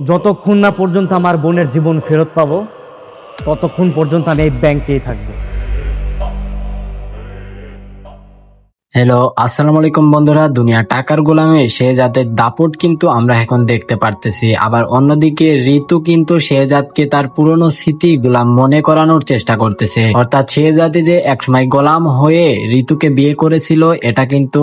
যতক্ষণ না পর্যন্ত আমার বোনের জীবন ফেরত পাবো ততক্ষণ পর্যন্ত আমি এই ব্যাংকেই থাকবো। হ্যালো, আসসালামু আলাইকুম বন্ধুরা। দুনিয়া টাকার গোলামে শেহজাদের দাপট কিন্তু আমরা এখন দেখতে পারতেছি। আবার অন্যদিকে ঋতু কিন্তু শেহজাদকে তার পুরনো স্মৃতি গোলাম মনে করানোর চেষ্টা করতেছে। অর্থাৎ শেহজাদি যে একসময় গোলাম হয়ে ঋতুকে বিয়ে করেছিল, এটা কিন্তু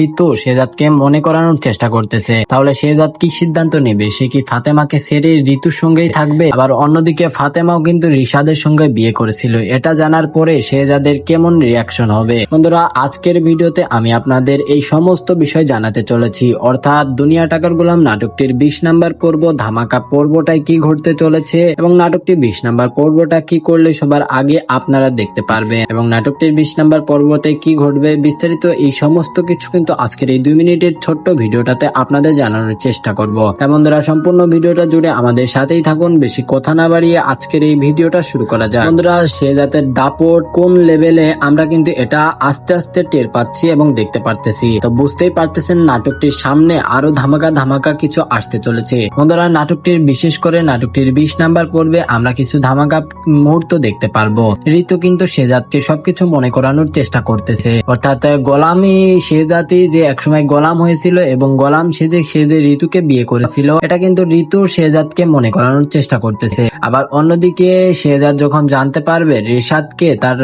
ঋতু শেহজাদকে মনে করানোর চেষ্টা করতেছে। তাহলে শেহজাদ কি সিদ্ধান্ত নেবে? সে কি ফাতেমাকে ছেড়ে ঋতুর সঙ্গেই থাকবে? আবার অন্যদিকে ফাতেমাও কিন্তু রিশাদের সঙ্গে বিয়ে করেছিল। এটা জানার পরে শেহজাদের কেমন রিয়াকশন হবে? বন্ধুরা, আজকের ভিডিওতে আমি আপনাদের এই সমস্ত বিষয় জানাতে চলেছি। অর্থাৎ দুনিয়া টাকার গোলাম নাটকটির 20 নাম্বার পর্ব ধামাকা পর্বটায় কি ঘটতে চলেছে এবং নাটকটি 20 নাম্বার পর্বটা কি করলে সবার আগে আপনারা দেখতে পারবেন এবং নাটকটির 20 নাম্বার পর্বতে কি ঘটবে বিস্তারিত এই সমস্ত কিছু কিন্তু আজকের এই 2 মিনিটের ছোট্ট ভিডিওটাতে আপনাদের জানানোর চেষ্টা করব। বন্ধুরা, সম্পূর্ণ ভিডিওটা জুড়ে আমাদের সাথেই থাকুন। বেশি কথা না বাড়িয়ে আজকের এই ভিডিওটা শুরু করা যাক। বন্ধুরা, শেহজাদের দাপট কোন লেভেলে আমরা কিন্তু এটা আস্তে আস্তে টের পাচ্ছি এবং দেখতে পারতেছি। তো বুঝতেই পারতেছেন নাটকটির সামনে আরো ধামাকা ধামাকা কিছু আসতে চলেছে। বন্ধুরা, নাটকটির বিশেষ করে নাটকটির 20 নাম্বার পর্বে আমরা কিছু ধামাকা মুহূর্ত দেখতে পারবো। ঋতু কিন্তু শেহজাদকে সবকিছু মনে করানোর চেষ্টা করতেছে। অর্থাৎ গোলামি শেহজাদি যে একসময় গোলাম হয়েছিল এবং গোলাম সে যে ঋতুকে বিয়ে করেছিল, এটা কিন্তু ঋতু শেহজাদকে মনে করানোর চেষ্টা করতেছে। আবার অন্যদিকে শেহজাদ যখন জানতে পারবে রিশাদকে তার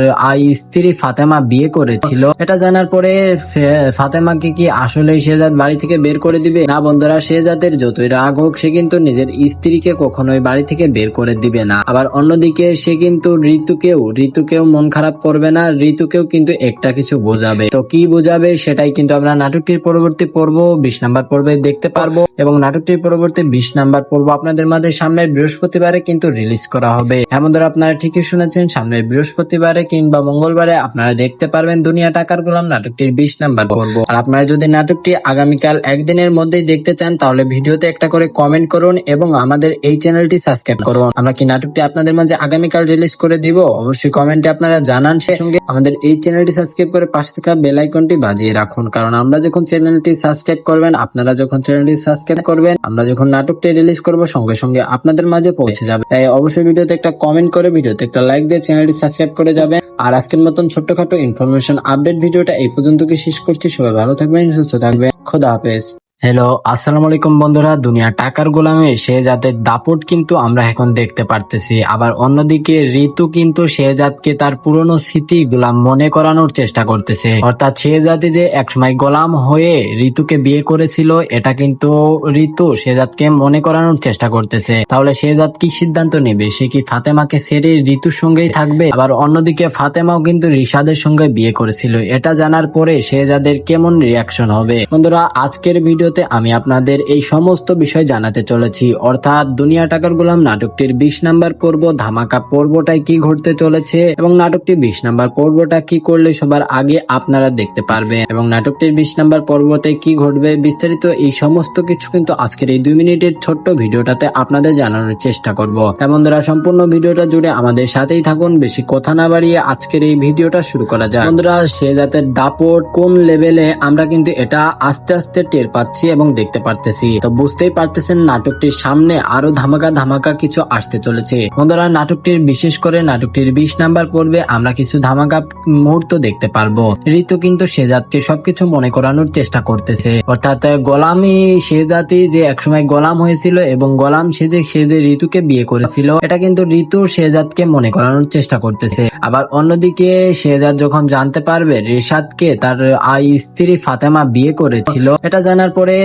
স্ত্রী ফাতেমা বিয়ে করেছিল, এটা জানার পরে ফাতেমাকে কি আসলেই শেহজাদ বাড়ি থেকে বের করে দিবে? না বন্ধুরা, শেহজাদের যতই রাগ হোক সে কিন্তু নিজের স্ত্রীকে কখনোই বাড়ি থেকে বের করে দিবে না। আবার অন্যদিকে সে কিন্তু ঋতুকেও মন খারাপ করবে না, ঋতুকেও কিন্তু একটা কিছু বোঝাবে। তো কি বোঝাবে সেটাই কিন্তু আমরা নাটকটির পরবর্তী পর্ব 20 নাম্বার পর্বে দেখতে পারবো এবং নাটকটির পরবর্তী 20 নাম্বার পর্ব আপনাদের মাঝে সামনের বৃহস্পতিবারে কিন্তু রিলিজ করা হবে। বন্ধুরা, আপনারা ঠিকই শুনেছেন, সামনের বৃহস্পতিবারে কিংবা মঙ্গলবারে আপনারা দেখতে পারবেন দুনিয়া টাকার গোলাম নাটকটির 20 নাম্বার পর্ব। আর আপনারা যদি নাটকটি আগামীকাল একদিনের মধ্যেই দেখতে চান তাহলে ভিডিওতে একটা করে কমেন্ট করুন এবং আমাদের এই চ্যানেলটি সাবস্ক্রাইব করুন। আমরা কি নাটকটি আপনাদের মাঝে আগামীকাল রিলিজ করে দিব? অবশ্যই কমেন্টে আপনারা জানান। সেই সঙ্গে আমাদের এই চ্যানেলটি সাবস্ক্রাইব করে পাশে থাকা বেল আইকনটি বাজিয়ে রাখুন, কারণ আমরা যখন চ্যানেলটি সাবস্ক্রাইব করবেন, আপনারা যখন চ্যানেলটি সাবস্ক্রাইব করবেন, আমরা যখন নাটকটি রিলিজ করব সঙ্গে সঙ্গে আপনাদের মাঝে পৌঁছে যাবে। তাই অবশ্যই ভিডিওতে একটা কমেন্ট করে ভিডিওতে একটা লাইক দিয়ে চ্যানেলটি সাবস্ক্রাইব করে যাবেন। আর আজকের মতন ছোট্টখাটো ইনফরমেশন আপডেট ভিডিওটা এই পর্যন্ত কি শেষ করছি। সবাই ভালো থাকবেন, সুস্থ থাকবেন। খোদা হাফেজ। হ্যালো, আসসালামু আলাইকুম বন্ধুরা। দুনিয়া টাকার গোলামে শেহজাদের দাপট কিন্তু আমরা এখন দেখতে পারতেছি। আবার অন্যদিকে ঋতু কিন্তু শেহজাদকে তার পুরনো স্মৃতি গোলাম মনে করানোর চেষ্টা করতেছে। অর্থাৎ শেহজাদি যে একসময় গোলাম হয়ে ঋতুকে বিয়ে করেছিল, এটা কিন্তু ঋতু শেহজাদকে মনে করানোর চেষ্টা করতেছে। তাহলে শেহজাদ কি সিদ্ধান্ত নেবে? সে কি ফাতেমাকে ছেড়ে ঋতুর সঙ্গেই থাকবে? আবার অন্যদিকে ফাতেমাও কিন্তু রিশাদের সঙ্গে বিয়ে করেছিল। এটা জানার পরে শেহজাদের কেমন রিয়াকশন হবে? বন্ধুরা, আজকের ভিডিওতে আমি আপনাদের এই সমস্ত বিষয় জানাতে চলেছি। অর্থাৎ দুনিয়া টাকার গোলাম নাটকটির 20 নাম্বার পর্ব ধামাকা পর্বটায় কি ঘটতে চলেছে এবং নাটকটি 20 নাম্বার পর্বটা কি করলে সবার আগে আপনারা দেখতে পারবেন এবং নাটকটির 20 নাম্বার পর্বতে কি ঘটবে বিস্তারিত এই সমস্ত কিছু কিন্তু আজকের এই 2 মিনিটের ছোট্ট ভিডিওটাতে আপনাদের জানানোর চেষ্টা করব। বন্ধুরা, সম্পূর্ণ ভিডিওটা জুড়ে আমাদের সাথেই থাকুন। বেশি কথা না বাড়িয়ে আজকের এই ভিডিওটা শুরু করা যাক। বন্ধুরা, শেহজাদের দাপট কোন লেভেলে আমরা কিন্তু এটা আস্তে আস্তে টের পাচ্ছি এবং দেখতে পারতেছি। তো বুঝতেই পারতেছেন নাটকটির সামনে আরো ধামাকা ধামাকা কিছু আসতে চলেছে। বন্ধুরা, নাটকটির বিশেষ করে নাটকটির 20 নাম্বার পর্বে আমরা কিছু ধামাকা মুহূর্ত দেখতে পারবো। ঋতু কিন্তু শেহজাদকে সবকিছু মনে করানোর চেষ্টা করতেছে। অর্থাৎ গোলামি শেহজাদি যে একসময় গোলাম হয়েছিল এবং গোলাম সে যে ঋতুকে বিয়ে করেছিল, এটা কিন্তু ঋতু শেহজাদকে মনে করানোর চেষ্টা করতেছে। আবার অন্যদিকে শেহজাদ যখন জানতে পারবে রিশাদকে তার স্ত্রী ফাতেমা বিয়ে করেছিল, এটা জানার পরে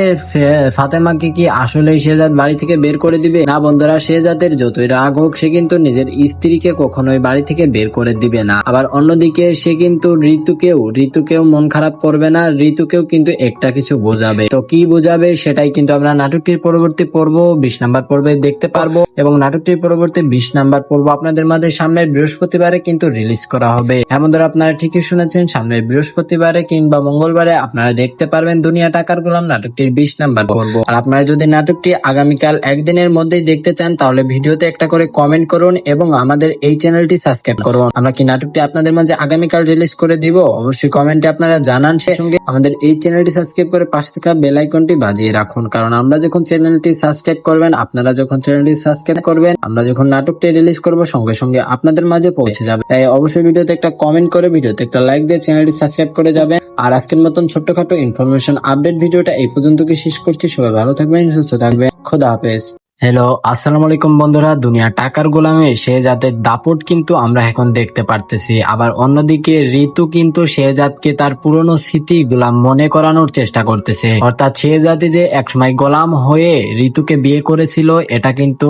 ফাতেমাকে কি আসলেই শেহজাদ বাড়ি থেকে বের করে দিবে? না বন্ধুরা, শেহজাদের যতই রাগ হোক সে কিন্তু নিজের স্ত্রীকে কখনোই বাড়ি থেকে বের করে দিবে না। আবার অন্যদিকে সে কিন্তু ঋতুকেও মন খারাপ করবে না, ঋতুকেও কিন্তু একটা কিছু বোঝাবে। তো কি বোঝাবে সেটাই কিন্তু আমরা নাটকটির পরবর্তী পর্ব 20 নাম্বার পর্বে দেখতে পারবো এবং নাটকটির পরবর্তী 20 নাম্বার পর্ব আপনাদের মাঝে সামনের বৃহস্পতিবারে কিন্তু রিলিজ করা হবে। বন্ধুরা, আপনারা ঠিকই শুনেছেন, সামনের বৃহস্পতিবারে কিংবা মঙ্গলবারে আপনারা দেখতে পারবেন দুনিয়া টাকার গোলাম নাটক নাটকটির 20 নাম্বার পর্ব। আর আপনারা যদি নাটকটি আগামীকাল একদিনের মধ্যেই দেখতে চান তাহলে ভিডিওতে একটা করে কমেন্ট করুন এবং আমাদের এই চ্যানেলটি সাবস্ক্রাইব করুন। আমরা কি নাটকটি আপনাদের মাঝে আগামীকাল রিলিজ করে দিব অবশ্যই কমেন্টে আপনারা জানান। সেই সঙ্গে আমাদের এই চ্যানেলটি সাবস্ক্রাইব করে পাশে থাকা বেল আইকনটি বাজিয়ে রাখুন, কারণ আমরা যখন চ্যানেলটি সাবস্ক্রাইব করবেন, আপনারা যখন চ্যানেলটি সাবস্ক্রাইব করবেন, আমরা যখন নাটকটি রিলিজ করব সঙ্গে সঙ্গে আপনাদের মাঝে পৌঁছে যাবে। তাই অবশ্যই ভিডিওতে একটা কমেন্ট করে, ভিডিওতে একটা লাইক দিয়ে চ্যানেলটি সাবস্ক্রাইব করে যাবেন। আর আজকের মতন ছোট্টখাটো ইনফরমেশন আপডেট ভিডিওটা এই পর্যন্ত শেষ করছি। সবাই ভালো থাকবেন, সুস্থ থাকবেন, খোদা হাফেজ। হ্যালো, আসসালামু আলাইকুম বন্ধুরা। দুনিয়া টাকার গোলামে শেহজাদের দাপট কিন্তু আমরা এখন দেখতে পারতেছি। আবার অন্যদিকে ঋতু কিন্তু শেহজাদকে তার পুরনো স্মৃতি গোলাম মনে করানোর চেষ্টা করতেছে। অর্থাৎ শেহজাদি যে একসময় গোলাম হয়ে ঋতুকে বিয়ে করেছিল, এটা কিন্তু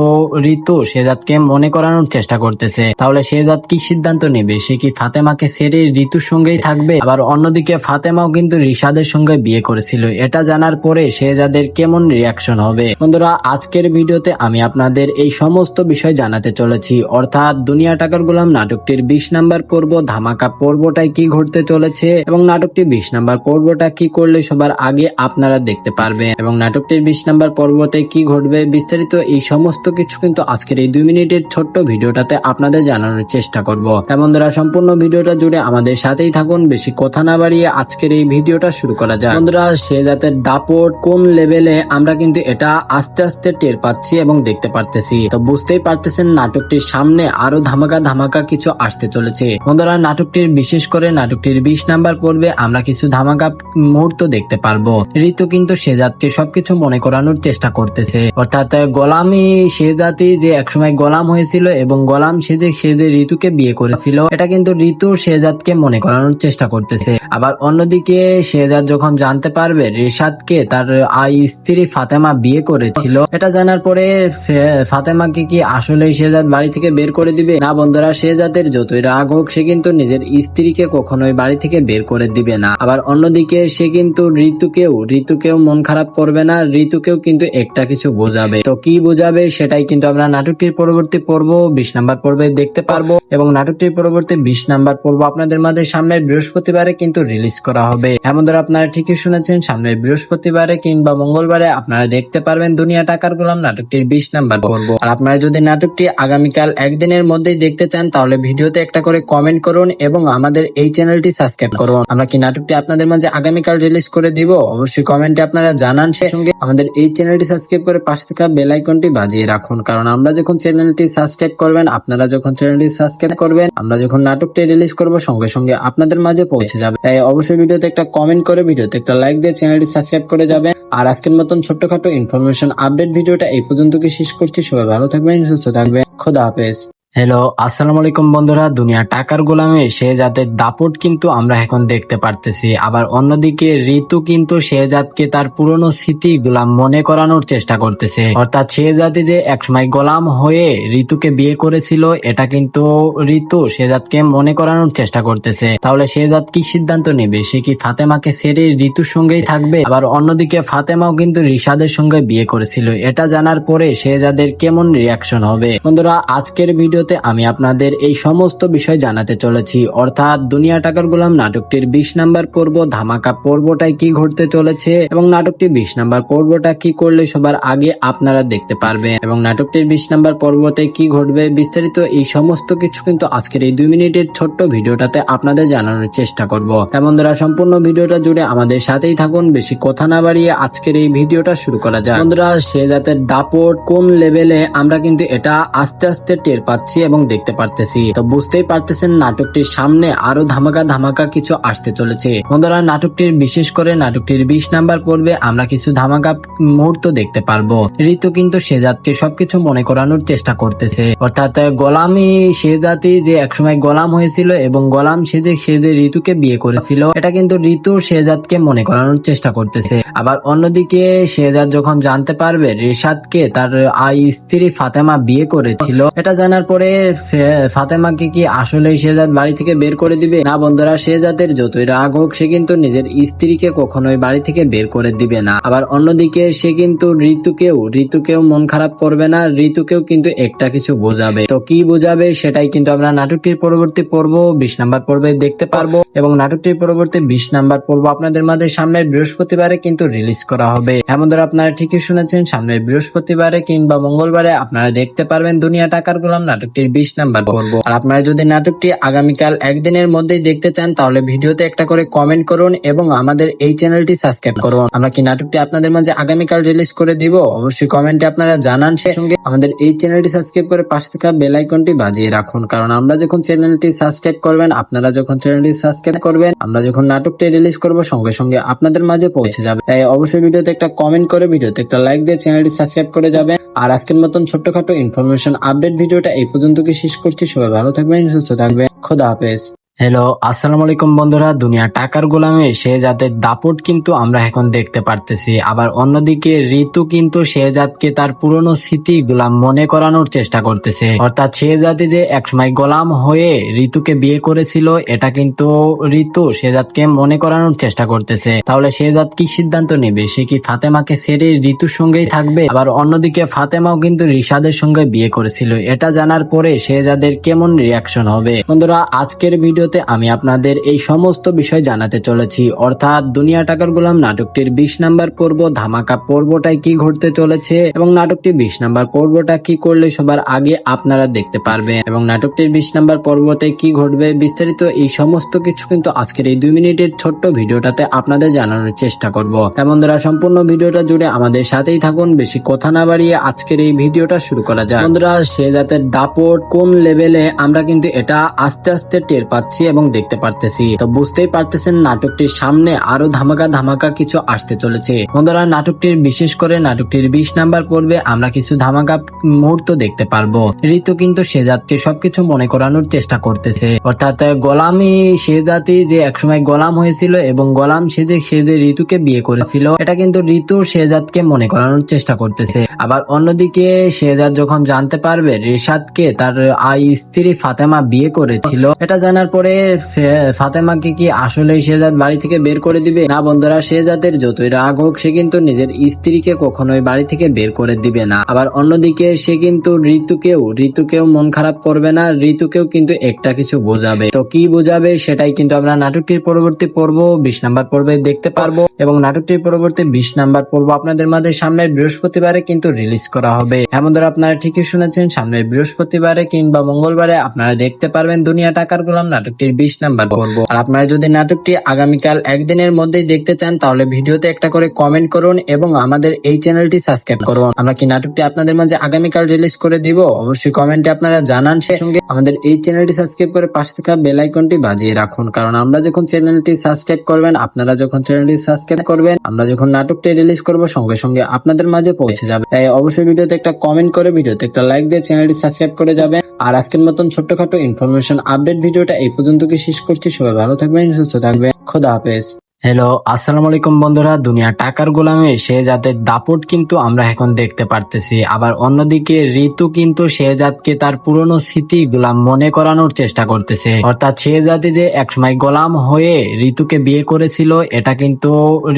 ঋতু শেহজাদকে মনে করানোর চেষ্টা করতেছে। তাহলে শেহজাদ কি সিদ্ধান্ত নেবে? সে কি ফাতেমাকে ছেড়ে ঋতুর সঙ্গেই থাকবে? আবার অন্যদিকে ফাতেমাও কিন্তু রিশাদের সঙ্গে বিয়ে করেছিল। এটা জানার পরে শেহজাদের কেমন রিয়াকশন হবে? বন্ধুরা, আজকের ভিডিওতে আমি আপনাদের এই সমস্ত বিষয় জানাতে চলেছি। অর্থাৎ দুনিয়া টাকার গোলাম নাটকটির 20 নাম্বার পর্ব ধামাকা পর্বটায় কি ঘটতে চলেছে এবং নাটকটি 20 নাম্বার পর্বটা কি করলে সবার আগে আপনারা দেখতে পারবেন এবং নাটকটির 20 নাম্বার পর্বতে কি ঘটবে বিস্তারিত এই সমস্ত কিছু কিন্তু আজকের এই 2 মিনিটের ছোট্ট ভিডিওটাতে আপনাদের জানানোর চেষ্টা করব। তাই বন্ধুরা, সম্পূর্ণ ভিডিওটা জুড়ে আমাদের সাথেই থাকুন। বেশি কথা না বাড়িয়ে আজকের এই ভিডিওটা শুরু করা যাক। বন্ধুরা, শেহজাদের দাপট কোন লেভেলে আমরা কিন্তু এটা আস্তে আস্তে টের পাচ্ছি এবং দেখতে পারতেছি। তো বুঝতেই পারতেছেন নাটকটির সামনে আরো ধামাকা ধামাকা কিছু আসতে চলেছে। বন্ধুরা, নাটকটির বিশেষ করে নাটকটির 20 নাম্বার পর্বে আমরা কিছু ধামাকা মুহূর্ত দেখতে পারবো। ঋতু কিন্তু শেহজাদকে সবকিছু মনে করানোর চেষ্টা করতেছে। অর্থাৎ গোলামি শেহজাদি যে একসময় গোলাম হয়েছিল এবং গোলাম সে যে ঋতুকে বিয়ে করেছিল, এটা কিন্তু ঋতু শেহজাদকে মনে করানোর চেষ্টা করতেছে। আবার অন্যদিকে শেহজাদ যখন জানতে পারবে রিশাদকে তার স্ত্রী ফাতেমা বিয়ে করেছিল, এটা জানার পরে ফাতেমাকে কি আসলে শেহজাদ বাড়ি থেকে বের করে দিবে? না বন্ধুরা, শেহজাদের যতই রাগ হোক সে কিন্তু নিজের স্ত্রীকে কখনোই বাড়ি থেকে বের করে দিবে না। আবার অন্যদিকে সে কিন্তু ঋতুকেও মন খারাপ করবে না, ঋতুকেও কিন্তু একটা কিছু বোঝাবে। তো কি বোঝাবে সেটাই কিন্তু আমরা নাটকটির পরবর্তী পর্ব 20 নাম্বার পর্বে দেখতে পারবো এবং নাটকটির পরবর্তী 20 নাম্বার পর্ব আপনাদের মাঝে সামনের বৃহস্পতিবারে কিন্তু রিলিজ করা হবে। এমন ধরে আপনারা ঠিকই শুনেছেন, সামনের বৃহস্পতিবারে কিংবা মঙ্গলবারে আপনারা দেখতে পারবেন দুনিয়া টাকার গোলাম নাটকটির 20 নাম্বার পর্ব। আর আপনারা যদি নাটকটি আগামীকাল একদিনের মধ্যেই দেখতে চান তাহলে ভিডিওতে একটা করে কমেন্ট করুন এবং আমাদের এই চ্যানেলটি সাবস্ক্রাইব করুন। আমরা কি নাটকটি আপনাদের মাঝে আগামীকাল রিলিজ করে দিব অবশ্যই কমেন্টে আপনারা জানান। সেই সঙ্গে আমাদের এই চ্যানেলটি সাবস্ক্রাইব করে পাশে থাকা বেল আইকনটি বাজিয়ে রাখুন, কারণ আমরা যখন চ্যানেলটি সাবস্ক্রাইব করবেন, আপনারা যখন চ্যানেলটি সাবস্ক্রাইব করবেন, আমরা যখন নাটকটি রিলিজ করব সঙ্গে সঙ্গে আপনাদের মাঝে পৌঁছে যাবে। তাই অবশ্যই ভিডিওতে একটা কমেন্ট করে, ভিডিওতে একটা লাইক দিয়ে চ্যানেলটি সাবস্ক্রাইব করে যাবেন। আর আজকের মতন ছোট্টখাটো ইনফরমেশন আপডেট ভিডিওটা এই পর্যন্ত শেষ করছি। সবাই ভালো থাকবেন, সুস্থ থাকবেন, খোদা হাফেজ। হ্যালো, আসসালামু আলাইকুম বন্ধুরা। দুনিয়া টাকার গোলামে শেহজাদের দাপট কিন্তু আমরা এখন দেখতে পারতেছি। আবার অন্যদিকে ঋতু কিন্তু শেহজাদকে তার পুরনো স্মৃতি গোলাম মনে করানোর চেষ্টা করতেছে। অর্থাৎ শেহজাদি যে একসময় গোলাম হয়ে ঋতুকে বিয়ে করেছিল, এটা কিন্তু ঋতু শেহজাদকে মনে করানোর চেষ্টা করতেছে। তাহলে শেহজাদ কি সিদ্ধান্ত নেবে? সে কি ফাতেমাকে ছেড়ে ঋতুর সঙ্গেই থাকবে? আবার অন্যদিকে ফাতেমাও কিন্তু রিশাদের সঙ্গে বিয়ে করেছিল। এটা জানার পরে শেহজাদের কেমন রিয়াকশন হবে? বন্ধুরা, আজকের ভিডিওতে আমি আপনাদের এই সমস্ত বিষয় জানাতে চলেছি। অর্থাৎ দুনিয়া টাকার গোলাম নাটকটির 20 নাম্বার পর্ব ধামাকা পর্বটায় কি ঘটতে চলেছে এবং নাটকটি 20 নাম্বার পর্বটা কি করলে সবার আগে আপনারা দেখতে পারবেন এবং নাটকটির 20 নাম্বার পর্বতে কি ঘটবে বিস্তারিত এই সমস্ত কিছু কিন্তু আজকের এই 2 মিনিটের ছোট্ট ভিডিওটাতে আপনাদের জানানোর চেষ্টা করব। তাই বন্ধুরা, সম্পূর্ণ ভিডিওটা জুড়ে আমাদের সাথেই থাকুন। বেশি কথা না বাড়িয়ে আজকের এই ভিডিওটা শুরু করা যাক। বন্ধুরা, শেহজাদের দাপট কোন লেভেলে আমরা কিন্তু এটা আস্তে আস্তে টের পাচ্ছি এবং দেখতে পারতেছি। তো বুঝতেই পারতেছেন নাটকটির সামনে আরো ধামাকা ধামাকা কিছু আসতে চলেছে। বন্ধুরা, নাটকটির বিশেষ করে নাটকটির 20 নাম্বার পর্বে আমরা কিছু ধামাকা মুহূর্ত দেখতে পারবো। ঋতু কিন্তু শেহজাদকে সবকিছু মনে করানোর চেষ্টা করতেছে। অর্থাৎ গোলামি শেহজাদি যে একসময় গোলাম হয়েছিল এবং গোলাম সে যে ঋতুকে বিয়ে করেছিল, এটা কিন্তু ঋতু শেহজাদকে মনে করানোর চেষ্টা করতেছে। আবার অন্যদিকে শেহজাদ যখন জানতে পারবে রিশাদকে তার স্ত্রী ফাতেমা বিয়ে করেছিল, এটা জানার পরে ফাতেমাকে কি আসলে শেহজাদ বাড়ি থেকে বের করে দিবে? না বন্ধুরা, শেহজাদের যতই রাগ হোক সে কিন্তু নিজের স্ত্রীকে কখনোই বাড়ি থেকে বের করে দিবে না। আবার অন্যদিকে সে কিন্তু ঋতুকেও মন খারাপ করবে না, ঋতুকেও কিন্তু একটা কিছু বোঝাবে। তো কি বোঝাবে সেটাই কিন্তু আমরা নাটকটির পরবর্তী পর্ব 20 নাম্বার পর্বে দেখতে পারবো এবং নাটকটির পরবর্তী 20 নাম্বার পর্ব আপনাদের মাঝে সামনের বৃহস্পতিবারে কিন্তু কিন্তু রিলিজ করা হবে। হ্যাঁ বন্ধুরা, আপনারা ঠিকই শুনেছেন, সামনের বৃহস্পতিবারে কিংবা মঙ্গলবারে আপনারা দেখতে পারবেন দুনিয়া টাকার গোলাম নাটকটির 20 নাম্বার পর্ব। আর আপনারা যদি নাটকটি আগামীকাল একদিনের মধ্যেই দেখতে চান তাহলে ভিডিওতে একটা করে কমেন্ট করুন এবং আমাদের এই চ্যানেলটি সাবস্ক্রাইব করুন। আমরা কি নাটকটি আপনাদের মাঝে আগামীকাল রিলিজ করে দিব অবশ্যই কমেন্টে আপনারা জানান। সেই সঙ্গে আমাদের এই চ্যানেলটি সাবস্ক্রাইব করে পাশে থাকা বেল আইকনটি বাজিয়ে রাখুন, কারণ আমরা যখন চ্যানেলটি সাবস্ক্রাইব করবেন, আপনারা যখন চ্যানেলটি সাবস্ক্রাইব করবেন, আমরা যখন নাটকটি রিলিজ করব সঙ্গে সঙ্গে আপনাদের মাঝে পৌঁছে যাবে। তাই অবশ্যই ভিডিওতে একটা কমেন্ট করে ভিডিওতে একটা লাইক দিয়ে চ্যানেলটি সাবস্ক্রাইব করে যাবেন। আর আজকের মতন ছোট্টখাটো ইনফরমেশন আপডেট ভিডিওটা এই পর্যন্ত কি শেষ করছি। সবাই ভালো থাকবেন, সুস্থ থাকবেন, খোদা হাফেজ। হ্যালো, আসসালামু আলাইকুম বন্ধুরা। দুনিয়া টাকার গোলামে শেহজাদের দাপট কিন্তু আমরা এখন দেখতে পারতেছি। আবার অন্যদিকে ঋতু কিন্তু শেহজাদকে তার পুরনো স্মৃতিগুলা মনে করানোর চেষ্টা করতেছে। অর্থাৎ শেহজাদি যে একসময় গোলাম হয়ে ঋতুকে বিয়ে করেছিল, এটা কিন্তু ঋতু শেহজাদকে মনে করানোর চেষ্টা করতেছে। তাহলে শেহজাদ কি সিদ্ধান্ত নেবে? সে কি ফাতেমাকে ছেড়ে ঋতুর সঙ্গেই থাকবে? আবার অন্যদিকে ফাতেমাও কিন্তু রিশাদের সঙ্গে বিয়ে করেছিল। এটা জানার পরে শেহজাদের কেমন রিয়াকশন হবে? বন্ধুরা, আজকের ভিডিও আমি আপনাদের এই সমস্ত বিষয় জানাতে চলেছি। অর্থাৎ দুনিয়া টাকার গোলাম নাটকটির 20 নাম্বার পর্ব ধামাকা পর্বটায় কি ঘটতে চলেছে এবং নাটকটি 20 নাম্বার পর্বটা কি করলে সবার আগে আপনারা দেখতে পারবেন এবং নাটকটির 20 নাম্বার পর্বতে কি ঘটবে বিস্তারিত এই সমস্ত কিছু কিন্তু আজকের এই 2 মিনিটের ছোট্ট ভিডিওটাতে আপনাদের জানানোর চেষ্টা করব। বন্ধুরা, সম্পূর্ণ ভিডিওটা জুড়ে আমাদের সাথেই থাকুন। বেশি কথা না বাড়িয়ে আজকের এই ভিডিওটা শুরু করা যাক। বন্ধুরা, শেহজাদের দাপট কোন লেভেলে আমরা কিন্তু এটা আস্তে আস্তে টের পাচ্ছি এবং দেখতে পারতেছি। তো বুঝতেই পারতেছেন নাটকটির সামনে আরো ধামাকা ধামাকা কিছু আসতে চলেছে। বন্ধুরা, নাটকটির বিশেষ করে নাটকটির 20 নাম্বার পর্বে আমরা কিছু ধামাকা মুহূর্ত দেখতে পারবো। ঋতু কিন্তু শেহজাদকে সবকিছু মনে করানোর চেষ্টা করতেছে। অর্থাৎ গোলামি শেহজাদি যে একসময় গোলাম হয়েছিল এবং গোলাম সে যে ঋতুকে বিয়ে করেছিল, এটা কিন্তু ঋতু শেহজাদকে মনে করানোর চেষ্টা করতেছে। আবার অন্যদিকে শেহজাদ যখন জানতে পারবে রিশাদকে তার স্ত্রী ফাতেমা বিয়ে করেছিল, এটা জানার পরে ফাতেমাকে কি আসলে শেহজাদ বাড়ি থেকে বের করে দিবে? না বন্ধুরা, শেহজাদের যতই রাগ হোক সে কিন্তু নিজের স্ত্রীকে কখনোই বাড়ি থেকে বের করে দিবে না। আবার অন্যদিকে সে কিন্তু ঋতুকেও মন খারাপ করবে না, ঋতুকেও কিন্তু একটা কিছু বোঝাবে। তো কি বোঝাবে সেটাই কিন্তু আমরা নাটকটির পরবর্তী পর্ব 20 নাম্বার পর্বে দেখতে পারবো এবং নাটকটির পরবর্তী 20 নাম্বার পর্ব আপনাদের মাঝে সামনের বৃহস্পতিবারে কিন্তু রিলিজ করা হবে। হ্যাঁ বন্ধুরা, আপনারা ঠিকই শুনেছেন, সামনের বৃহস্পতিবারে কিংবা মঙ্গলবারে আপনারা দেখতে পারবেন দুনিয়া টাকার গোলাম নাটকটির 20 নাম্বার পর্ব। আর আপনারা যদি নাটকটি আগামীকাল একদিনের মধ্যেই দেখতে চান তাহলে ভিডিওতে একটা করে কমেন্ট করুন এবং আমাদের এই চ্যানেলটি সাবস্ক্রাইব করুন। আমরা কি নাটকটি আপনাদের মাঝে আগামীকাল রিলিজ করে দিব অবশ্যই কমেন্টে আপনারা জানান। সেই সঙ্গে আমাদের এই চ্যানেলটি সাবস্ক্রাইব করে পাশে থাকা বেল আইকনটি বাজিয়ে রাখুন, কারণ আমরা যখন চ্যানেলটি সাবস্ক্রাইব করবেন, আপনারা যখন চ্যানেলটি সাবস্ক্রাইব করবেন, আমরা যখন নাটকটি রিলিজ করব সঙ্গে সঙ্গে আপনাদের মাঝে পৌঁছে যাবে। তাই অবশ্যই ভিডিওতে একটা কমেন্ট করে ভিডিওতে একটা লাইক দিয়ে চ্যানেলটি সাবস্ক্রাইব করে যাবেন। আর আজকের মতন ছোট্টখাটো ইনফরমেশন আপডেট ভিডিওটা এই পর্যন্ত কি শেষ করছি। সবাই ভালো থাকবেন, সুস্থ থাকবেন, খোদা হাফেজ। হ্যালো, আসসালামু আলাইকুম বন্ধুরা। দুনিয়া টাকার গোলামে শেহজাদের দাপট কিন্তু আমরা এখন দেখতে পারতেছি। আবার অন্যদিকে ঋতু কিন্তু শেহজাদকে তার পুরনো স্মৃতিগুলা মনে করানোর চেষ্টা করতেছে। অর্থাৎ শেহজাদি যে একসময় গোলাম হয়ে ঋতুকে বিয়ে করেছিল, এটা কিন্তু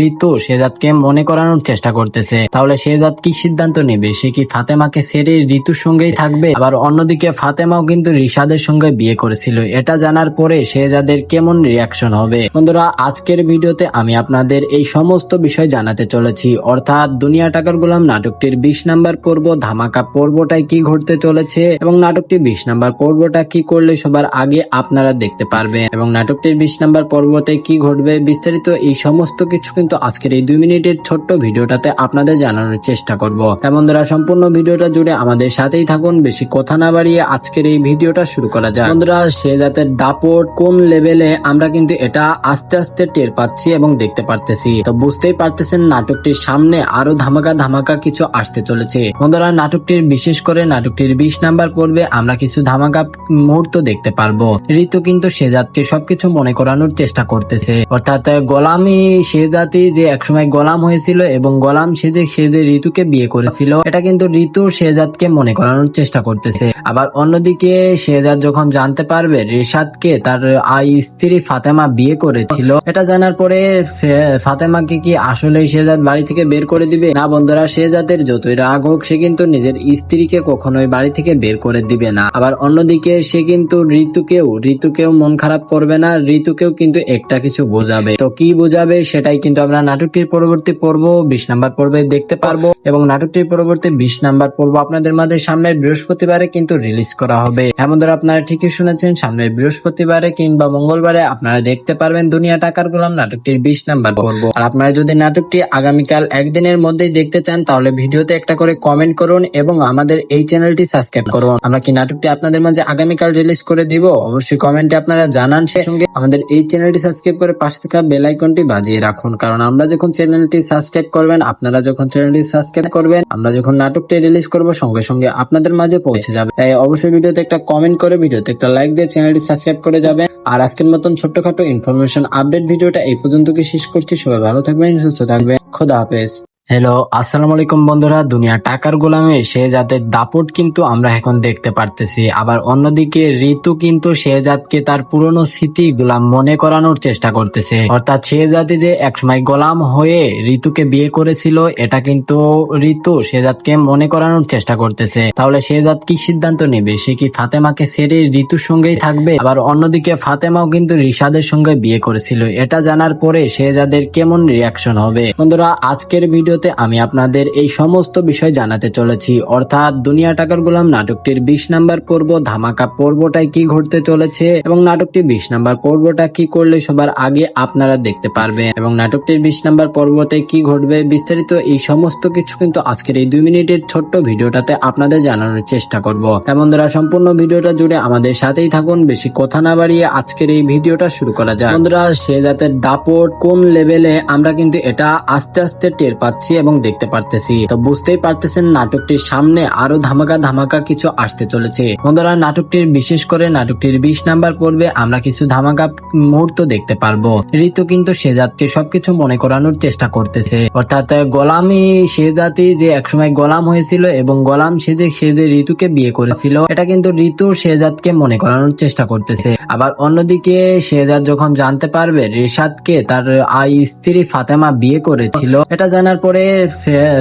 ঋতু শেহজাদকে মনে করানোর চেষ্টা করতেছে। তাহলে শেহজাদ কি সিদ্ধান্ত নেবে? সে কি ফাতেমাকে ছেড়ে ঋতুর সঙ্গেই থাকবে? আবার অন্যদিকে ফাতেমাও কিন্তু রিশাদের সঙ্গে বিয়ে করেছিল। এটা জানার পরে শেহজাদের কেমন রিয়াকশন হবে? বন্ধুরা, আজকের ভিডিওতে আমি আপনাদের এই সমস্ত বিষয় জানাতে চলেছি। অর্থাৎ দুনিয়া টাকার গোলাম নাটকটির 20 নাম্বার পর্ব ধামাকা পর্বটায় কি ঘটতে চলেছে এবং নাটকটি 20 নাম্বার পর্বটা কি করলে সবার আগে আপনারা দেখতে পারবেন এবং নাটকটির 20 নাম্বার পর্বতে কি ঘটবে বিস্তারিত এই সমস্ত কিছু কিন্তু আজকের এই 2 মিনিটের ছোট্ট ভিডিওটাতে আপনাদের জানানোর চেষ্টা করব। বন্ধুরা, সম্পূর্ণ ভিডিওটা জুড়ে আমাদের সাথেই থাকুন। বেশি কথা না বাড়িয়ে আজকের এই ভিডিওটা শুরু করা যাক। বন্ধুরা, শেহজাদের দাপট কোন লেভেলে আমরা কিন্তু এটা আস্তে আস্তে টের পাচ্ছি এবং দেখতে পারতেছি। তো বুঝতেই পারতেছেন নাটকটির সামনে আরো ধামাকা ধামাকা কিছু আসতে চলেছে। বন্ধুরা, নাটকটির বিশেষ করে নাটকটির 20 নাম্বার পর্বে আমরা কিছু ধামাকা মুহূর্ত দেখতে পারবো। ঋতু কিন্তু শেহজাদকে সবকিছু মনে করানোর চেষ্টা করতেছে। অর্থাৎ গোলামি শেহজাদি যে একসময় গোলাম হয়েছিল এবং গোলাম সে যে ঋতুকে বিয়ে করেছিল, এটা কিন্তু ঋতু শেহজাদকে মনে করানোর চেষ্টা করতেছে। আবার অন্যদিকে শেহজাদ যখন জানতে পারবে রিশাদকে তার স্ত্রী ফাতেমা বিয়ে করেছিল, এটা জানার পরে পরে ফাতেমাকে কি আসলেই শেহজাদ বাড়ি থেকে বের করে দিবে? না বন্ধুরা, শেহজাদের যতই রাগ হোক সে কিন্তু নিজের স্ত্রীকে কখনোই বাড়ি থেকে বের করে দিবে না। আবার অন্যদিকে সে কিন্তু ঋতুকেও মন খারাপ করবে না, ঋতুকেও কিন্তু একটা কিছু বোঝাবে। তো কি বোঝাবে সেটাই কিন্তু আমরা নাটকটির পরবর্তী পর্ব 20 নাম্বার পর্বে দেখতে পারবো, এবং নাটকটির পরবর্তী 20 নাম্বার পর্ব আপনাদের মাঝে সামনের বৃহস্পতিবারে কিন্তু রিলিজ করা হবে। এমন ধরে আপনারা ঠিকই শুনেছেন, সামনের বৃহস্পতিবারে কিংবা মঙ্গলবারে আপনারা দেখতে পারবেন দুনিয়া টাকার গোলাম নাটকটির 20 নাম্বার পর্ব। আর আপনারা যদি নাটকটি আগামীকাল একদিনের মধ্যেই দেখতে চান তাহলে ভিডিওতে একটা করে কমেন্ট করুন এবং আমাদের এই চ্যানেলটি সাবস্ক্রাইব করুন। আমরা কি নাটকটি আপনাদের মাঝে আগামীকাল রিলিজ করে দিব অবশ্যই কমেন্টে আপনারা জানান। সেই সঙ্গে আমাদের এই চ্যানেলটি সাবস্ক্রাইব করে পাশে থাকা বেল আইকনটি বাজিয়ে রাখুন, কারণ আমরা যখন চ্যানেলটি সাবস্ক্রাইব করবেন, আপনারা যখন চ্যানেলটি সাবস্ক্রাইব করবেন, আমরা যখন নাটকটি রিলিজ করব সঙ্গে সঙ্গে আপনাদের মাঝে পৌঁছে যাবে। তাই অবশ্যই ভিডিওতে একটা কমেন্ট করে, ভিডিওতে একটা লাইক দিয়ে চ্যানেলটি সাবস্ক্রাইব করে যাবেন। আর আজকের মতন ছোট্টখাটো ইনফরমেশন আপডেট ভিডিওটা এই পর্যন্ত কি শেষ করছি। সবাই ভালো থাকবেন, সুস্থ থাকবেন, খোদা হাফেজ। হ্যালো, আসসালামু আলাইকুম বন্ধুরা। দুনিয়া টাকার গোলামে শেহজাদের দাপট কিন্তু আমরা এখন দেখতে পারতেছি। আবার অন্যদিকে ঋতু কিন্তু শেহজাদকে তার পুরনো স্মৃতিগুলা মনে করানোর চেষ্টা করতেছে। অর্থাৎ শেহজাদি যে একসময় গোলাম হয়ে ঋতুকে বিয়ে করেছিল, এটা কিন্তু ঋতু শেহজাদকে মনে করানোর চেষ্টা করতেছে। তাহলে শেহজাদ কি সিদ্ধান্ত নেবে? সে কি ফাতেমাকে ছেড়ে ঋতুর সঙ্গেই থাকবে? আবার অন্যদিকে ফাতেমাও কিন্তু রিশাদের সঙ্গে বিয়ে করেছিল। এটা জানার পরে শেহজাদের কেমন রিয়াকশন হবে? বন্ধুরা, আজকের ভিডিওতে আমি আপনাদের এই সমস্ত বিষয় জানাতে চলেছি। অর্থাৎ দুনিয়া টাকার গোলাম নাটকটির 20 নাম্বার পর্ব ধামাকা পর্বটায় কি ঘটতে চলেছে, এবং নাটকটি 20 নাম্বার পর্বটা কি করলে সবার আগে আপনারা দেখতে পারবেন, এবং নাটকটির 20 নাম্বার পর্বতে কি ঘটবে বিস্তারিত এই সমস্ত কিছু কিন্তু আজকের এই 2 মিনিটের ছোট্ট ভিডিওটাতে আপনাদের জানানোর চেষ্টা করব। বন্ধুরা, সম্পূর্ণ ভিডিওটা জুড়ে আমাদের সাথেই থাকুন। বেশি কথা না বাড়িয়ে আজকের এই ভিডিওটা শুরু করা যাক। বন্ধুরা, শেহজাদের দাপট কোন লেভেলে আমরা কিন্তু এটা আস্তে আস্তে টের পাচ্ছি এবং দেখতে পারতেছি। তো বুঝতেই পারতেছেন নাটকটির সামনে আরো ধামাকা কিছু আসতে চলেছে। বন্ধুরা, নাটকটির বিশেষ করে নাটকটির 20 নাম্বার পর্বে আমরা কিছু ধামাকা মুহূর্ত দেখতে পারবো। ঋতু কিন্তু শেহজাদকে সবকিছু মনে করানোর চেষ্টা করতেছে। অর্থাৎ গোলামি শেহজাদি যে একসময় গোলাম হয়েছিল এবং গোলাম সে যে ঋতুকে বিয়ে করেছিল, এটা কিন্তু ঋতু শেহজাদকে মনে করানোর চেষ্টা করতেছে। আবার অন্যদিকে শেহজাদ যখন জানতে পারবে রিশাদকে তার স্ত্রী ফাতেমা বিয়ে করেছিল, এটা জানার পরে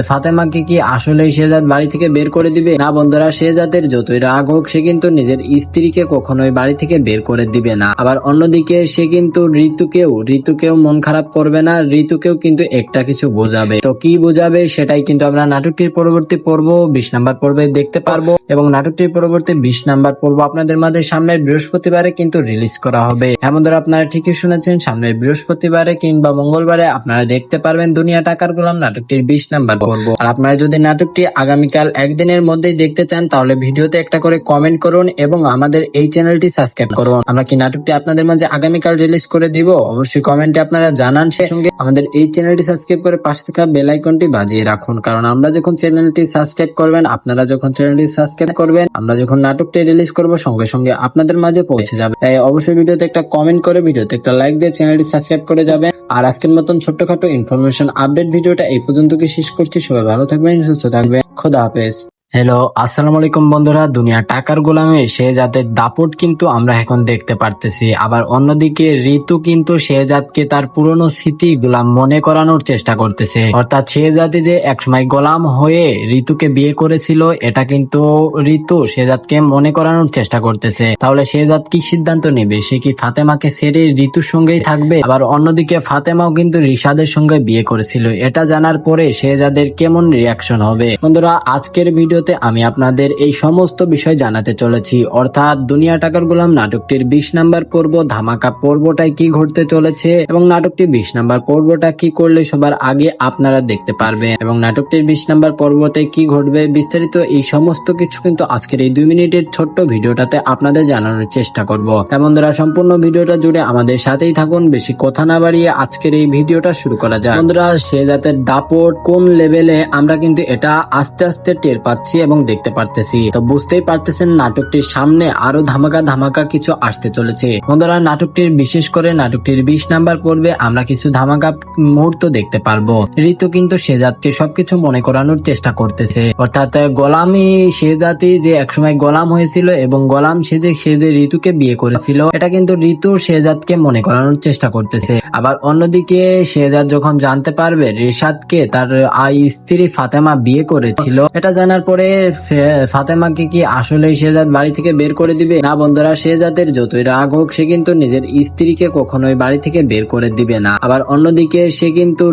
ফাতেমাকে কি আসলেই শেহজাদ বাড়ি থেকে বের করে দিবে? না বন্ধুরা, শেহজাদের যতই রাগ হোক সে কিন্তু নিজের স্ত্রীকে কখনোই বাড়ি থেকে বের করে দিবে না। আবার অন্যদিকে সে কিন্তু ঋতুকেও মন খারাপ করবে না, ঋতুকেও কিন্তু একটা কিছু বোঝাবে। তো কি বোঝাবে সেটাই কিন্তু আমরা নাটকটির পরবর্তী পর্ব 20 নাম্বার পর্বে দেখতে পারবো, এবং নাটকটির পরবর্তী 20 নাম্বার পর্ব আপনাদের মাঝে সামনের বৃহস্পতিবারে কিন্তু রিলিজ করা হবে। এমন ধরে আপনারা ঠিকই শুনেছেন, সামনের বৃহস্পতিবারে কিংবা মঙ্গলবারে আপনারা দেখতে পারবেন দুনিয়া টাকার গোলাম নাটকটির 20 নাম্বার পর্ব। আর আপনারা যদি নাটকটি আগামীকাল একদিনের মধ্যেই দেখতে চান তাহলে ভিডিওতে একটা করে কমেন্ট করুন এবং আমাদের এই চ্যানেলটি সাবস্ক্রাইব করুন। আমরা কি নাটকটি আপনাদের মাঝে আগামীকাল রিলিজ করে দিব অবশ্যই কমেন্টে আপনারা জানান। সেই সঙ্গে আমাদের এই চ্যানেলটি সাবস্ক্রাইব করে পাশে থাকা বেল আইকনটি বাজিয়ে রাখুন, কারণ আমরা যখন চ্যানেলটি সাবস্ক্রাইব করবেন, আপনারা যখন চ্যানেলটি সাবস্ক্রাইব করবেন, আমরা যখন নাটকটি রিলিজ করব সঙ্গে সঙ্গে আপনাদের মাঝে পৌঁছে যাবে। তাই অবশ্যই ভিডিওতে একটা কমেন্ট করে, ভিডিওতে একটা লাইক দিয়ে চ্যানেলটি সাবস্ক্রাইব করে যাবেন। আর আজকের মতন ছোট্টখাটো ইনফরমেশন আপডেট ভিডিওটা এই পর্যন্ত কি শেষ করছি। সবাই ভালো থাকবেন, সুস্থ থাকবেন, খোদা হাফেজ। হ্যালো, আসসালামু আলাইকুম বন্ধুরা। দুনিয়া টাকার গোলামে শেহজাদের দাপট কিন্তু আমরা এখন দেখতে পারতেছি। আবার অন্যদিকে ঋতু কিন্তু শেহজাদকে তার পুরনো স্মৃতিগুলা মনে করানোর চেষ্টা করতেছে। অর্থাৎ শেহজাদি যে একসময় গোলাম হয়ে ঋতুকে বিয়ে করেছিল, এটা কিন্তু ঋতু শেহজাদকে মনে করানোর চেষ্টা করতেছে। তাহলে শেহজাদ কি সিদ্ধান্ত নেবে? সে কি ফাতেমাকে ছেড়ে ঋতুর সঙ্গেই থাকবে? আবার অন্যদিকে ফাতেমাও কিন্তু রিশাদের সঙ্গে বিয়ে করেছিল। এটা জানার পরে শেহজাদের কেমন রিয়াকশন হবে? বন্ধুরা, আজকের ভিডিও আমি আপনাদের এই সমস্ত বিষয় জানাতে চলেছি। অর্থাৎ দুনিয়া টাকার গোলাম নাটকটির 20 নাম্বার পর্ব ধামাকা পর্বটায় কি ঘটতে চলেছে, এবং নাটকটি 20 নাম্বার পর্বটা কি করলে সবার আগে আপনারা দেখতে পারবেন, এবং নাটকটির 20 নাম্বার পর্বতে কি ঘটবে বিস্তারিত এই সমস্ত কিছু কিন্তু আজকের এই 2 মিনিটের ছোট্ট ভিডিওটাতে আপনাদের জানানোর চেষ্টা করব। বন্ধুরা, সম্পূর্ণ ভিডিওটা জুড়ে আমাদের সাথেই থাকুন। বেশি কথা না বাড়িয়ে আজকের এই ভিডিওটা শুরু করা যাক। বন্ধুরা, শেহজাদের দাপট কোন লেভেলে আমরা কিন্তু এটা আস্তে আস্তে টের পাচ্ছি পাচ্ছি এবং দেখতে পারতেছি। তো বুঝতেই পারতেছেন নাটকটির সামনে আরো ধামাকা ধামাকা কিছু আসতে চলেছে। বন্ধুরা, নাটকটির বিশেষ করে নাটকটির 20 নাম্বার পর্বে আমরা কিছু ধামাকা মুহূর্ত দেখতে পারবো। ঋতু কিন্তু শেহজাদকে সবকিছু মনে করানোর চেষ্টা করতেছে, অর্থাৎ গোলামি শেহজাদি যে একসময় গোলাম হয়েছিল এবং গোলাম সে যে ঋতুকে বিয়ে করেছিল, এটা কিন্তু ঋতু শেহজাদকে মনে করানোর চেষ্টা করতেছে। আবার অন্যদিকে শেহজাদ যখন জানতে পারবে রিশাদকে তার স্ত্রী ফাতেমা বিয়ে করেছিল, এটা জানার পরে ফাতেমাকে কি আসলেই শেহজাদ বাড়ি থেকে বের করে দিবে? না বন্ধুরা, শেহজাদের যতই রাগ হোক সে কিন্তু নিজের স্ত্রীকে কখনোই বাড়ি থেকে বের করে দিবে না। আবার অন্যদিকে সে কিন্তু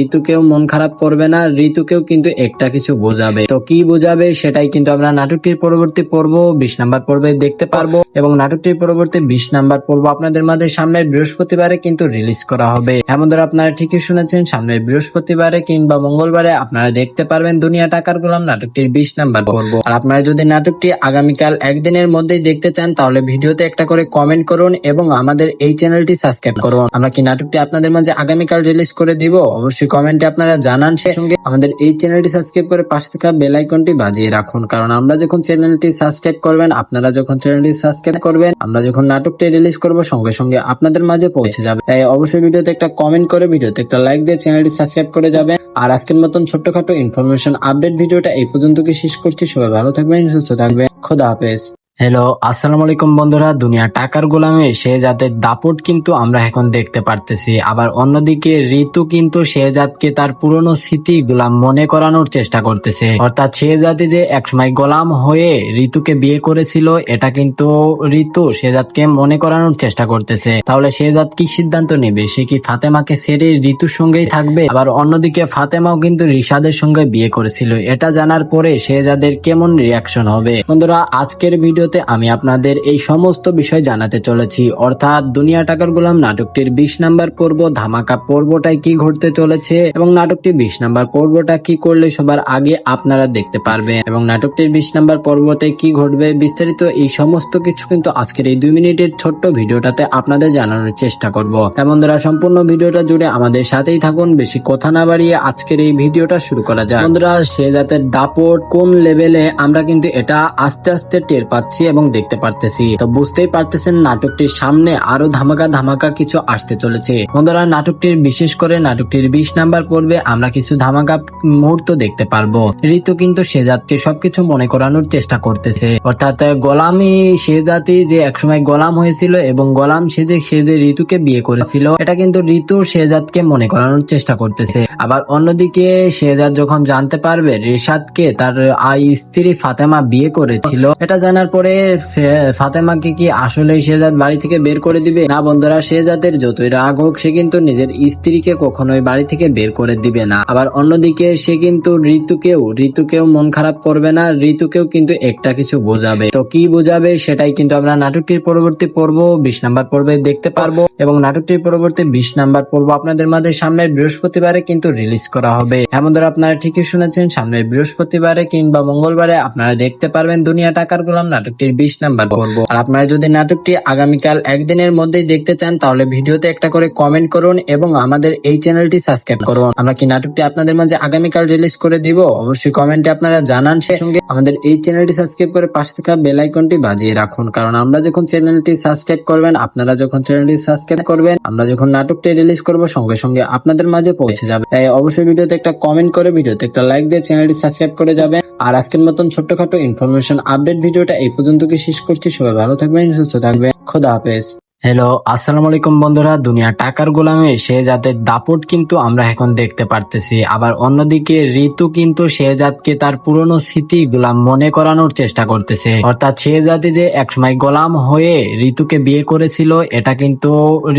ঋতুকেও মন খারাপ করবে না, ঋতুকেও কিন্তু একটা কিছু বোঝাবে। তো কি বোঝাবে সেটাই কিন্তু আমরা নাটকটির পরবর্তী পর্ব 20 নাম্বার পর্বে দেখতে পারবো এবং নাটকটির পরবর্তী 20 নাম্বার পর্ব আপনাদের মাঝে সামনের বৃহস্পতিবারে কিন্তু রিলিজ করা হবে। এমন ধরে আপনারা ঠিকই শুনেছেন, সামনের বৃহস্পতিবারে কিংবা মঙ্গলবারে আপনারা দেখতে পারবেন দুনিয়া টাকার গোলাম নাটকটির 20 নাম্বার পর্ব। আর আপনারা যদি নাটকটি আগামীকাল একদিনের মধ্যেই দেখতে চান তাহলে ভিডিওতে একটা করে কমেন্ট করুন এবং আমাদের এই চ্যানেলটি সাবস্ক্রাইব করুন। আমরা কি নাটকটি আপনাদের মাঝে আগামীকাল রিলিজ করে দিব অবশ্যই কমেন্টে আপনারা জানান। সেই সঙ্গে আমাদের এই চ্যানেলটি সাবস্ক্রাইব করে পাশে থাকা বেল আইকনটি বাজিয়ে রাখুন, কারণ আমরা যখন চ্যানেলটি সাবস্ক্রাইব করবেন, আপনারা যখন চ্যানেলটি সাবস্ক্রাইব করবেন, আমরা যখন নাটকটি রিলিজ করব সঙ্গে সঙ্গে আপনাদের মাঝে পৌঁছে যাবে। তাই অবশ্যই ভিডিওতে একটা কমেন্ট করে ভিডিওতে একটা লাইক দিয়ে চ্যানেলটি সাবস্ক্রাইব করে যাবেন। আর আজকের মতন ছোট্টখাটো ইনফরমেশন আপডেট ভিডিওটা এই পর্যন্ত শেষ করছি। সবাই ভালো থাকবেন, সুস্থ থাকবেন, খোদা হাফেজ। হ্যালো, আসসালামু আলাইকুম বন্ধুরা। দুনিয়া টাকার গোলামে শেহজাদের দাপট কিন্তু আমরা এখন দেখতে পারতেছি। আবার অন্যদিকে ঋতু কিন্তু শেহজাদকে তার পুরনো স্মৃতিগুলা মনে করানোর চেষ্টা করতেছে, অর্থাৎ শেহজাদি যে একসময় গোলাম হয়ে ঋতুকে বিয়ে করেছিল, এটা কিন্তু ঋতু শেহজাদকে মনে করানোর চেষ্টা করতেছে। তাহলে শেহজাদ কি সিদ্ধান্ত নেবে? সে কি ফাতেমাকে ছেড়ে ঋতুর সঙ্গেই থাকবে? আবার অন্যদিকে ফাতেমাও কিন্তু রিশাদের সঙ্গে বিয়ে করেছিল, এটা জানার পরে শেহজাদের কেমন রিয়াকশন হবে? বন্ধুরা, আজকের ভিডিওতে আমি আপনাদের এই সমস্ত বিষয় জানাতে চলেছি, অর্থাৎ দুনিয়া টাকার গোলাম নাটকটির 20 নাম্বার পর্ব ধামাকা পর্বটাই কি ঘটতে চলেছে এবং নাটকটি 20 নাম্বার পর্বটা কি করলে সবার আগে আপনারা দেখতে পারবেন এবং নাটকটির 20 নাম্বার পর্বতে কি ঘটবে বিস্তারিত এই সমস্ত কিছু কিন্তু আজকের এই 2 মিনিটের ছোট্ট ভিডিওটাতে আপনাদের জানানোর চেষ্টা করব। বন্ধুরা, সম্পূর্ণ ভিডিওটা জুড়ে আমাদের সাথেই থাকুন। বেশি কথা না বাড়িয়ে আজকের এই ভিডিওটা শুরু করা যাক। বন্ধুরা, শেহজাদের দাপট কোন লেভেলে আমরা কিন্তু এটা আস্তে আস্তে টের পাচ্ছি এবং দেখতে পারতেছি। তো বুঝতেই পারতেছেন নাটকটির সামনে আরো ধামাকা ধামাকা কিছু আসতে চলেছে। বন্ধুরা, নাটকটির বিশেষ করে নাটকটির 20 নাম্বার পর্বে আমরা কিছু ধামাকা মুহূর্ত দেখতে পারবো। ঋতু কিন্তু শেহজাদকে সবকিছু মনে করানোর চেষ্টা করতেছে, অর্থাৎ গোলামি শেহজাদি যে একসময় গোলাম হয়েছিল এবং গোলাম সে যে ঋতুকে বিয়ে করেছিল, এটা কিন্তু ঋতু শেহজাদকে মনে করানোর চেষ্টা করতেছে। আবার অন্যদিকে শেহজাদ যখন জানতে পারবে রিশাদকে তার স্ত্রী ফাতেমা বিয়ে করেছিল, এটা জানার পরে ফাতেমাকে কি আসলেই শেহজাদ বাড়ি থেকে বের করে দিবে? না বন্ধুরা, শেহজাদের যতই রাগ হোক সে কিন্তু নিজের স্ত্রীকে কখনোই বাড়ি থেকে বের করে দিবে না। আবার অন্যদিকে সে কিন্তু ঋতুকেও মন খারাপ করবে না, ঋতুকেও কিন্তু একটা কিছু বোঝাবে। তো কি বোঝাবে সেটাই কিন্তু আমরা নাটকটির পরবর্তী পর্ব 20 নাম্বার পর্বে দেখতে পারবো এবং নাটকটির পরবর্তী 20 নাম্বার পর্ব আপনাদের মাঝে সামনের বৃহস্পতিবারে কিন্তু রিলিজ করা হবে। এমন ধরে আপনারা ঠিকই শুনেছেন, সামনের বৃহস্পতিবারে কিংবা মঙ্গলবারে আপনারা দেখতে পারবেন দুনিয়া টাকার গোলাম নাটকটির 20 নাম্বার পর্ব। আর আপনারা যদি নাটকটি আগামীকাল একদিনের মধ্যেই দেখতে চান তাহলে ভিডিওতে একটা করে কমেন্ট করুন এবং আমাদের এই চ্যানেলটি সাবস্ক্রাইব করুন। আমরা কি নাটকটি আপনাদের মাঝে আগামীকাল রিলিজ করে দিব অবশ্যই কমেন্টে আপনারা জানান। সেই সঙ্গে আমাদের এই চ্যানেলটি সাবস্ক্রাইব করে পাশে থাকা বেল আইকনটি বাজিয়ে রাখুন, কারণ আমরা যখন চ্যানেলটি সাবস্ক্রাইব করবেন, আপনারা যখন চ্যানেলটি সাবস্ক্রাইব করবেন, আমরা যখন নাটকটি রিলিজ করব সঙ্গে সঙ্গে আপনাদের মাঝে পৌঁছে যাবে। তাই অবশ্যই ভিডিওতে একটা কমেন্ট করে ভিডিওতে একটা লাইক দিয়ে চ্যানেলটি সাবস্ক্রাইব করে যাবেন। আর আজকের মতন ছোট্টখাটো ইনফরমেশন আপডেট ভিডিওটা এই পর্যন্ত শেষ করছি। সবাই ভালো থাকবেন, সুস্থ থাকবেন, খোদা হাফেজ। হ্যালো, আসসালামু আলাইকুম বন্ধুরা। দুনিয়া টাকার গোলামে শেহজাদের দাপট কিন্তু আমরা এখন দেখতে পারতেছি। আবার অন্যদিকে ঋতু কিন্তু শেহজাদকে তার পুরনো স্মৃতিগুলা মনে করানোর চেষ্টা করতেছে, অর্থাৎ শেহজাদি যে একসময় গোলাম হয়ে ঋতুকে বিয়ে করেছিল, এটা কিন্তু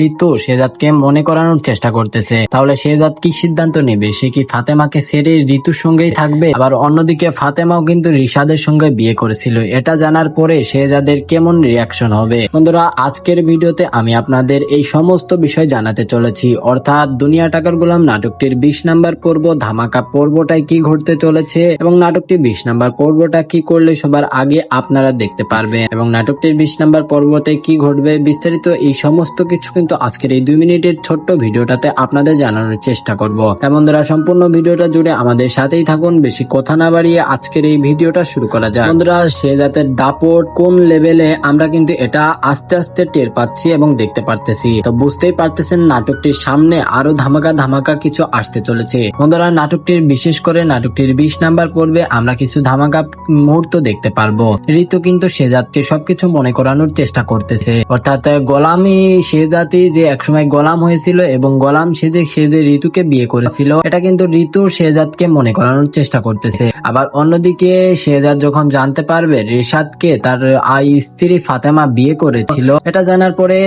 ঋতু শেহজাদকে মনে করানোর চেষ্টা করতেছে। তাহলে শেহজাদ কি সিদ্ধান্ত নেবে? সে কি ফাতেমাকে ছেড়ে ঋতুর সঙ্গেই থাকবে? আবার অন্যদিকে ফাতেমাও কিন্তু রিশাদের সঙ্গে বিয়ে করেছিল, এটা জানার পরে শেহজাদের কেমন রিয়াকশন হবে? বন্ধুরা, আজকের ভিডিও ভিডিওতে আমি আপনাদের এই সমস্ত বিষয় জানাতে চলেছি, অর্থাৎ দুনিয়া টাকার গোলাম নাটকটির 20 নাম্বার পর্ব ধামাকা পর্বটায় কি ঘটতে চলেছে এবং নাটকটি 20 নাম্বার পর্বটা কি করলে সবার আগে আপনারা দেখতে পারবেন এবং নাটকটির 20 নাম্বার পর্বতে কি ঘটবে বিস্তারিত এই সমস্ত কিছু কিন্তু আজকের এই 2 মিনিটের ছোট্ট ভিডিওটাতে আপনাদের জানানোর চেষ্টা করব। তাই বন্ধুরা সম্পূর্ণ ভিডিওটা জুড়ে আমাদের সাথেই থাকুন। বেশি কথা না বাড়িয়ে আজকের এই ভিডিওটা শুরু করা যাক। বন্ধুরা শেহজাদের দাপট কোন লেভেলে আমরা কিন্তু এটা আস্তে আস্তে টের পাচ্ছি এবং দেখতে পারতেছি। তো বুঝতেই পারতেছেন নাটকটির সামনে আরো ধামাকা ধামাকা কিছু আসতে চলেছে। বন্ধুরা নাটকটির বিশেষ করে নাটকটির 20 নাম্বার পর্বে আমরা কিছু ধামাকা মুহূর্ত দেখতে পারবো। ঋতু কিন্তু শেহজাদকে সবকিছু মনে করানোর চেষ্টা করতেছে, অর্থাৎ গোলামি শেহজাদি যে একসময় গোলাম হয়েছিল এবং গোলাম সে যে ঋতুকে বিয়ে করেছিল এটা কিন্তু ঋতু শেহজাদকে মনে করানোর চেষ্টা করতেছে। আবার অন্যদিকে শেহজাদ যখন জানতে পারবে রিশাদকে তার স্ত্রী ফাতেমা বিয়ে করেছিল, এটা জানার পরে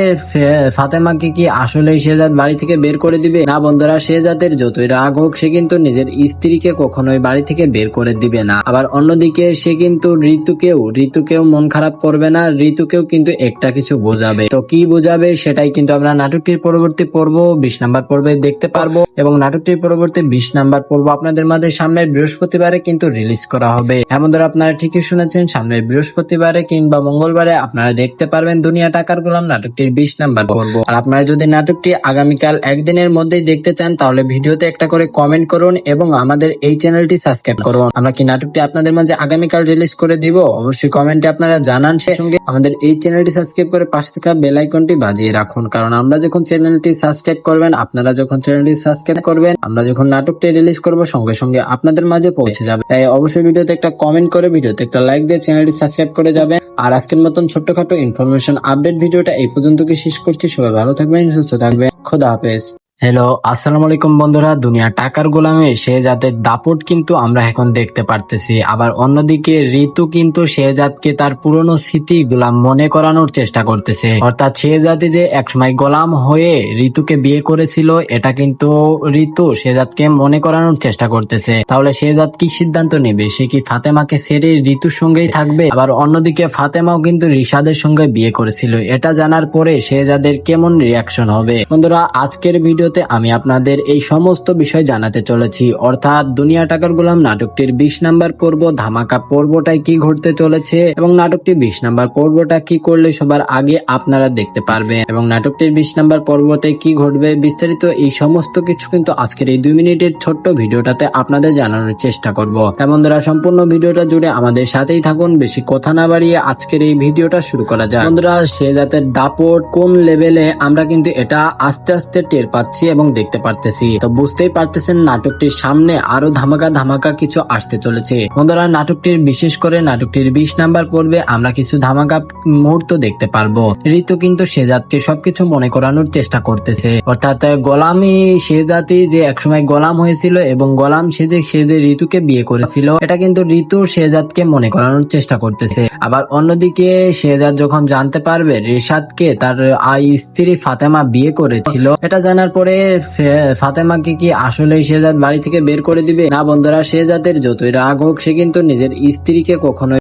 ফাতেমাকে কি আসলেই শেহজাদ বাড়ি থেকে বের করে দিবে? না বন্ধুরা, শেহজাদের যতই রাগ হোক সে কিন্তু নিজের স্ত্রীকে কখনোই বাড়ি থেকে বের করে দিবে না। আবার অন্যদিকে সে কিন্তু ঋতুকেও মন খারাপ করবে না, ঋতুকেও কিন্তু একটা কিছু বোঝাবে। তো কি বোঝাবে সেটাই কিন্তু আমরা নাটকটির পরবর্তী পর্ব 20 নাম্বার পর্বে দেখতে পারবো এবং নাটকটির পরবর্তী 20 নাম্বার পর্ব আপনাদের মাঝে সামনের বৃহস্পতিবারে কিন্তু রিলিজ করা হবে। হ্যাঁ বন্ধুরা, আপনারা ঠিকই শুনেছেন, সামনের বৃহস্পতিবারে কিংবা মঙ্গলবারে আপনারা দেখতে পারবেন দুনিয়া টাকার গোলাম নাটকটির 20 নাম্বার পর্ব। আর আপনারা যদি নাটকটি আগামীকাল একদিনের মধ্যেই দেখতে চান তাহলে ভিডিওতে একটা করে কমেন্ট করুন এবং আমাদের এই চ্যানেলটি সাবস্ক্রাইব করুন। আমরা কি নাটকটি আপনাদের মাঝে আগামীকাল রিলিজ করে দিব অবশ্যই কমেন্টে আপনারা জানান। সেই সঙ্গে আমাদের এই চ্যানেলটি সাবস্ক্রাইব করে পাশে থাকা বেল আইকনটি বাজিয়ে রাখুন, কারণ আমরা যখন চ্যানেলটি সাবস্ক্রাইব করবেন, আপনারা যখন চ্যানেলটি সাবস্ক্রাইব করবেন, আমরা যখন নাটকটি রিলিজ করব সঙ্গে সঙ্গে আপনাদের মাঝে পৌঁছে যাবে। তাই অবশ্যই ভিডিওতে একটা কমেন্ট করে ভিডিওতে একটা লাইক দিয়ে চ্যানেলটি সাবস্ক্রাইব করে যাবেন। আর আজকের মতন ছোট্টখাটো ইনফরমেশন আপডেট ভিডিওটা এই পর্যন্ত শেষ করছি। সবাই ভালো থাকবেন, সুস্থ থাকবেন, খোদা হাফেজ। হ্যালো, আসসালামু আলাইকুম বন্ধুরা। দুনিয়া টাকার গোলামে শেহজাদের দাপট কিন্তু আমরা এখন দেখতে পারতেছি। আবার অন্যদিকে ঋতু কিন্তু শেহজাদকে তার পুরনো স্মৃতি গোলাম মনে করানোর চেষ্টা করতেছে, অর্থাৎ শেহজাদি যে একসময় গোলাম হয়ে ঋতুকে বিয়ে করেছিল এটা কিন্তু ঋতু শেহজাদকে মনে করানোর চেষ্টা করতেছে। তাহলে শেহজাদ কি সিদ্ধান্ত নেবে? সে কি ফাতেমাকে ছেড়ে ঋতুর সঙ্গেই থাকবে? আবার অন্যদিকে ফাতেমাও কিন্তু রিশাদের সঙ্গে বিয়ে করেছিল, এটা জানার পরে শেহজাদের কেমন রিয়াকশন হবে? বন্ধুরা আজকের ভিডিওতে আমি আপনাদের এই সমস্ত বিষয় জানাতে চলেছি, অর্থাৎ দুনিয়া টাকার গোলাম নাটকটির 20 নাম্বার পর্ব ধামাকা পর্বটায় কি ঘটতে চলেছে এবং নাটকটি 20 নাম্বার পর্বটা কি করলে সবার আগে আপনারা দেখতে পারবেন এবং নাটকটির 20 নাম্বার পর্বতে কি ঘটবে বিস্তারিত এই সমস্ত কিছু কিন্তু আজকের এই 2 মিনিটের ছোট্ট ভিডিওটাতে আপনাদের জানানোর চেষ্টা করব। তাই বন্ধুরা সম্পূর্ণ ভিডিওটা জুড়ে আমাদের সাথেই থাকুন। বেশি কথা না বাড়িয়ে আজকের এই ভিডিওটা শুরু করা যাক। বন্ধুরা শেহজাদের দাপট কোন লেভেলে আমরা কিন্তু এটা আস্তে আস্তে টের পাচ্ছি এবং দেখতে পারতেছি। তো বুঝতেই পারতেছেন নাটকটির সামনে আরো ধামাকা ধামাকা কিছু আসতে চলেছে। বন্ধুরা নাটকটির বিশেষ করে নাটকটির 20 নাম্বার পর্বে আমরা কিছু ধামাকা মুহূর্ত দেখতে পারবো। ঋতু কিন্তু শেহজাদকে সবকিছু মনে করানোর চেষ্টা করতেছে, অর্থাৎ গোলামি শেহজাদি যে একসময় গোলাম হয়েছিল এবং গোলাম সে যে ঋতুকে বিয়ে করেছিল এটা কিন্তু ঋতু শেহজাদকে মনে করানোর চেষ্টা করতেছে। আবার অন্যদিকে শেহজাদ যখন জানতে পারবে রিশাদকে তার স্ত্রী ফাতেমা বিয়ে করেছিল, এটা জানার পরে ফাতেমাকে কি আসলেই শেহজাদ বাড়ি থেকে বের করে দিবে? না বন্ধুরা, শেহজাদের যতই রাগ হোক সে কিন্তু নিজের স্ত্রীকে কখনোই